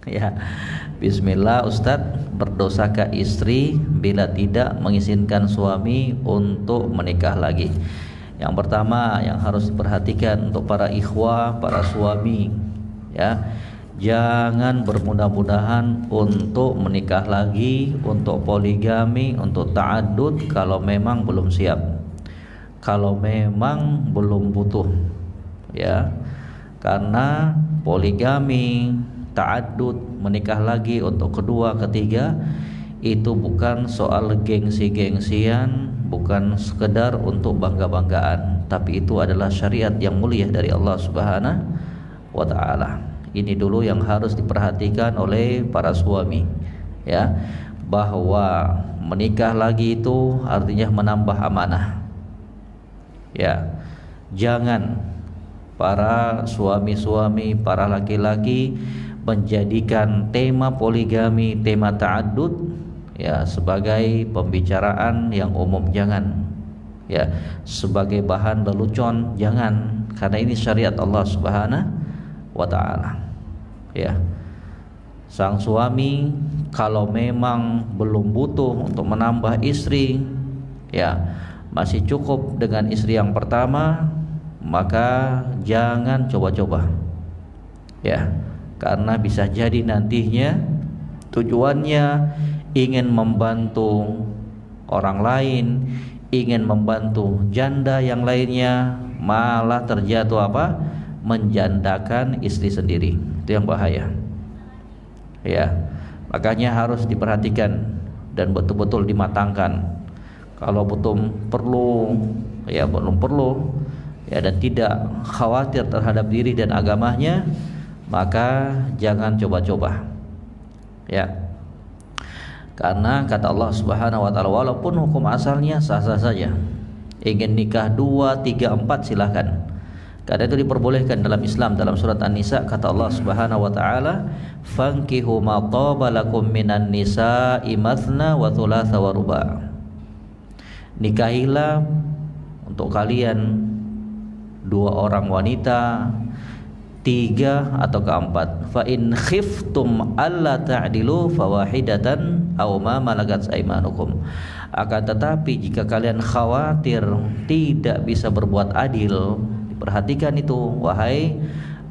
Ya, bismillah Ustadz, berdosakah istri bila tidak mengizinkan suami untuk menikah lagi? Yang pertama yang harus diperhatikan untuk para ikhwah, para suami, ya, jangan bermudah-mudahan untuk menikah lagi, untuk poligami, untuk ta'addud kalau memang belum siap, kalau memang belum butuh, ya. Karena poligami, ta'addud, menikah lagi untuk kedua, ketiga, itu bukan soal gengsi-gengsian, bukan sekedar untuk bangga-banggaan, tapi itu adalah syariat yang mulia dari Allah Subhanahu wa taala. Ini dulu yang harus diperhatikan oleh para suami, ya, bahwa menikah lagi itu artinya menambah amanah. Ya, jangan para suami-suami, para laki-laki menjadikan tema poligami, tema ta'addud, ya, sebagai pembicaraan yang umum. Jangan, ya, sebagai bahan lelucon, jangan, karena ini syariat Allah Subhanahu wa taala. Ya, sang suami kalau memang belum butuh untuk menambah istri, ya, masih cukup dengan istri yang pertama, maka jangan coba-coba, ya, karena bisa jadi nantinya tujuannya ingin membantu orang lain, ingin membantu janda yang lainnya, malah terjatuh apa? Menjandakan istri sendiri. Itu yang bahaya, ya. Makanya harus diperhatikan dan betul-betul dimatangkan. Kalau betul perlu, ya, belum perlu, ya, dan tidak khawatir terhadap diri dan agamanya, maka jangan coba-coba, ya. Karena kata Allah Subhanahu wa taala, walaupun hukum asalnya sah-sah saja, ingin nikah 2, 3, 4 silahkan, karena itu diperbolehkan dalam Islam. Dalam surat An-Nisa kata Allah Subhanahu wa taala, fankihu ma taba lakum minan nisa'i mathna wa thulatha wa ruba'. Nikahilah untuk kalian 2 orang wanita, 3 atau keempat. Fa in khiftum alla ta'dilu fawahidatan aw ma malakat aymanukum. Akan tetapi jika kalian khawatir tidak bisa berbuat adil, perhatikan itu wahai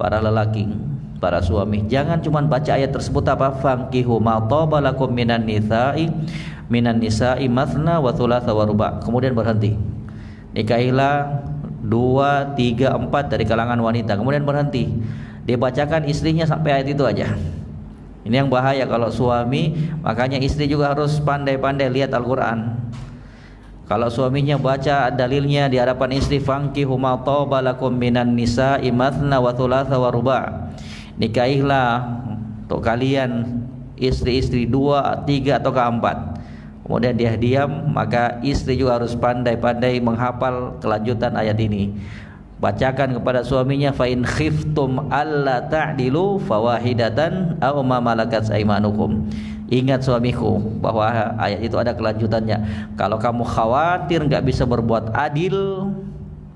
para lelaki, para suami. Jangan cuma baca ayat tersebut apa? Fankihu ma taba lakum minan nisa'i mathna wa thulatha wa ruba'. Kemudian berhenti. Nikahilah 2, 3, 4 dari kalangan wanita, kemudian berhenti. Dia bacakan istrinya sampai ayat itu aja. Ini yang bahaya kalau suami. Makanya istri juga harus pandai-pandai lihat Al-Quran. Kalau suaminya baca dalilnya di hadapan istri, fankihu ma taba lakum minan nisa'i mathna wa thulatha wa ruba'. Nikahilah untuk kalian istri-istri 2, 3 atau 4. Kemudian dia diam, maka istri juga harus pandai-pandai menghafal kelanjutan ayat ini. Bacakan kepada suaminya, fa in khiftum alla ta'dilu fawahidatan aw ma malakat aymanukum. Ingat suamiku bahwa ayat itu ada kelanjutannya. Kalau kamu khawatir enggak bisa berbuat adil,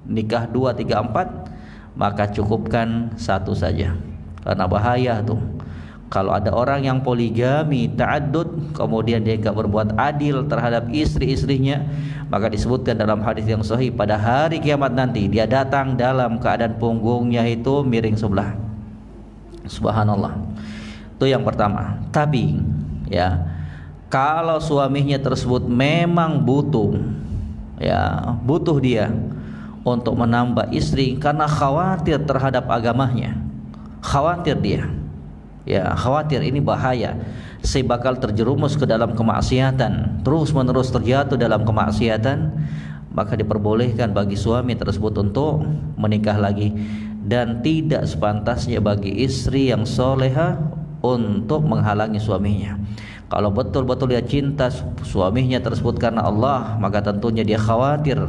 nikah 2, 3, 4, maka cukupkan 1 saja. Karena bahaya tuh. Kalau ada orang yang poligami, ta'addud, kemudian dia enggak berbuat adil terhadap istri-istrinya, maka disebutkan dalam hadis yang sahih, pada hari kiamat nanti dia datang dalam keadaan punggungnya itu miring sebelah. Subhanallah. Itu yang pertama. Tapi, ya, kalau suaminya tersebut memang butuh, ya, butuh dia untuk menambah istri karena khawatir terhadap agamanya, khawatir dia, ya, khawatir ini bahaya, saya bakal terjerumus ke dalam kemaksiatan, terus menerus terjatuh dalam kemaksiatan, maka diperbolehkan bagi suami tersebut untuk menikah lagi. Dan tidak sepantasnya bagi istri yang soleha untuk menghalangi suaminya. Kalau betul-betul dia cinta suaminya tersebut karena Allah, maka tentunya dia khawatir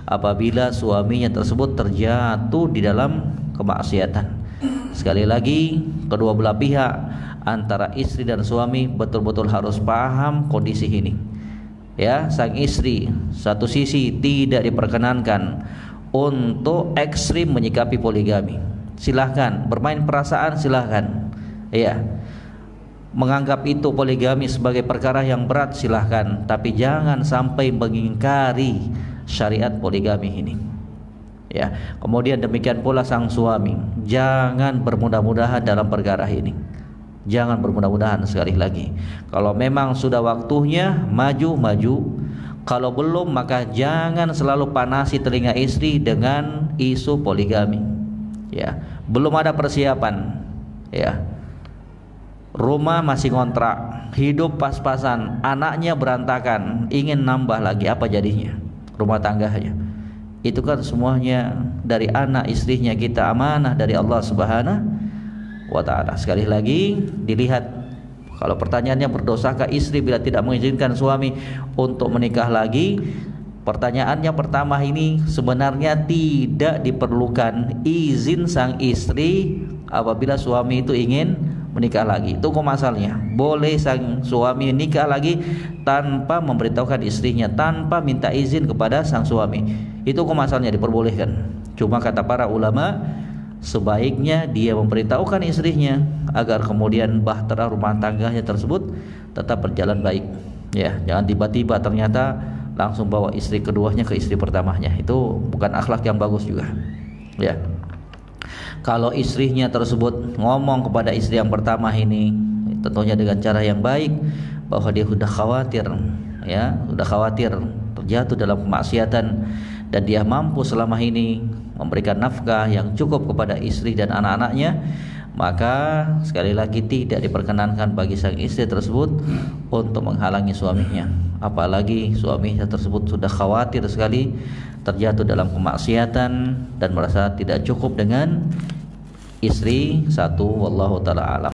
apabila suaminya tersebut terjatuh di dalam kemaksiatan. Sekali lagi, kedua belah pihak antara istri dan suami betul-betul harus paham kondisi ini. Ya, sang istri satu sisi tidak diperkenankan untuk ekstrim menyikapi poligami. Silahkan bermain perasaan, silahkan. Ya, menganggap itu poligami sebagai perkara yang berat, silahkan, tapi jangan sampai mengingkari syariat poligami ini. Ya, kemudian demikian pula sang suami, jangan bermudah-mudahan dalam perkara ini. Jangan bermudah-mudahan sekali lagi. Kalau memang sudah waktunya, maju. Kalau belum, maka jangan selalu panasi telinga istri dengan isu poligami. Ya, belum ada persiapan. Ya, rumah masih ngontrak, hidup pas-pasan, anaknya berantakan, ingin nambah lagi, apa jadinya rumah tangganya? Itu kan semuanya dari anak istrinya kita, amanah dari Allah Subhanahu wa ta'ala. Sekali lagi dilihat, kalau pertanyaannya berdosakah istri bila tidak mengizinkan suami untuk menikah lagi, pertanyaannya pertama ini sebenarnya tidak diperlukan izin sang istri apabila suami itu ingin menikah lagi. Itu kok masalahnya. Boleh sang suami nikah lagi tanpa memberitahukan istrinya, tanpa minta izin kepada sang suami. Itu kok masalahnya, diperbolehkan. Cuma kata para ulama, sebaiknya dia memberitahukan istrinya agar kemudian bahtera rumah tangganya tersebut tetap berjalan baik. Ya, jangan tiba-tiba ternyata langsung bawa istri keduanya ke istri pertamanya. Itu bukan akhlak yang bagus juga. Ya. Kalau istrinya tersebut ngomong kepada istri yang pertama ini, tentunya dengan cara yang baik, bahwa dia sudah khawatir, ya, sudah khawatir terjatuh dalam kemaksiatan, dan dia mampu selama ini memberikan nafkah yang cukup kepada istri dan anak-anaknya, maka sekali lagi tidak diperkenankan bagi sang istri tersebut untuk menghalangi suaminya. Apalagi suaminya tersebut sudah khawatir sekali terjatuh dalam kemaksiatan dan merasa tidak cukup dengan istri satu. Wallahu ta'ala alam.